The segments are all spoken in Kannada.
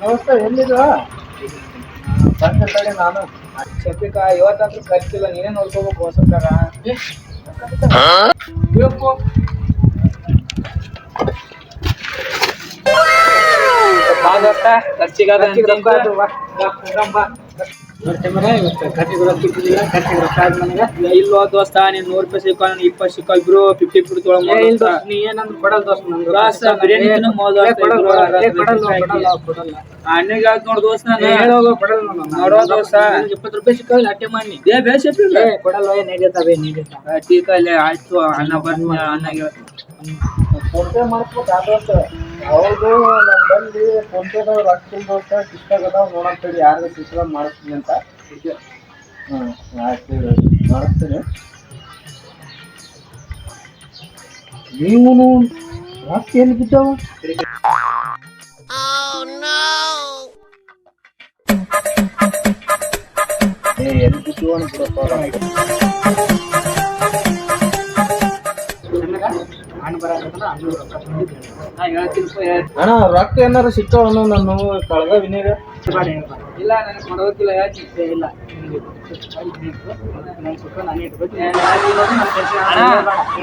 ದೋಸ್ತ ಎಲ್ಲಿದ್ವಾ ಬಂದ ಕಡೆ ನಾನು ಶಫಿಕ ಇವತ್ತಂತೂ ಖರ್ಚಿಲ್ಲ, ನೀನೇ ನೋಡ್ಕೋಬೇಕು ಹೊಸಕಾರ. ಬಾ ದೋಸ್ತ, ಖರ್ಚಿಗಾದ ಇಲ್ವಾ ದೋಸ್ತ, ನೀನ್ 100 ರೂಪಾಯಿ ಸಿಕ್ಕೋ, 20 ಸಿಕ್ಕೋ, ಇಬ್ರು 50 ತೊಗೊಳೋ. ನೀ ಏನಂದ್ರೆ ಕೊಡಲ್ ದೋಸ್ತ, ದೋಸ್ತ ಬಿರಿಯಾನಿ ತಿನ್ನು ಮೋದ ಅಣ್ಣಗೆ ಯಾವ್ದು ನೋಡು ದೋಸ್ತ, ನಾನು ನೋಡೋ ದೋಸ್ತ 20 ರೂಪಾಯಿ ಸಿಕ್ಕಲ್ಲ ಅಟ್ಟೆ ಮಾಡಿ ಕೊಡಲ್ಲ ನೀಡಿರ್ತಾವೆ ಟೀಕ ಅಲ್ಲೇ ಆಯ್ತು. ಅಣ್ಣ ಬಂದ ಅಣ್ಣಗೆ ಫೋನ್ ಪೇ ಮಾಡಿಸ್ಬೇಕು. ದೋಸ್ತ ಹೌದು, ನಮ್ ಬಂದು ಫೋನ್ ಪೇದಾಗ ರೊಕ್ಕ ದೋಸ್ತ ಇಷ್ಟಾಗದಾವ ನೋಡಂತೇಳಿ ಯಾರು ಸಿಕ್ಕ ಮಾಡಿಸ್ತೀನಿ ಅಂತ. ಆಯ್ತು ಮಾಡಿಸ್ತೀನಿ. ನೀವು ರೊಕ್ಕ ಎಲ್ಲಿ ಬಿದ್ದಾವ? ಎಲ್ಲಿ ಬಿದ್ದು ಅಣ್ಣ ರೊಕ್ಕ ಏನಾರ ಸಿಕ್ಕಾವ ನಾನು ಕಳೆದ ವಿನಿಗ ಇಲ್ಲ, ನನಗೆ ಕೊಡೋದಿಲ್ಲ. ಯಾಕೆ ಇಲ್ಲ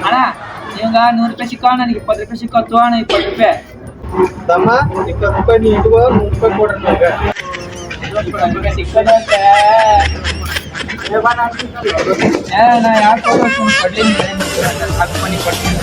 ಅಣ್ಣ, ಈಗ 100 ರೂಪಾಯಿ ಸಿಕ್ಕೋ, ನನಗೆ 20 ರೂಪಾಯಿ ಸಿಕ್ಕೋ, ತಗೋಣ 20 ರೂಪಾಯಿ. ತಮ್ಮ 20 ರೂಪಾಯಿ ನೀ ಇಡುವ, 100 ರೂಪಾಯಿ ಕೊಡ್ರಿ ನನಗೆ. ಸಿಕ್ಕದಂತೆ ನಾ ಯಾಕೆ ಕೊಡ್ತೀನಿ, ಕೊಡ್ತೀನಿ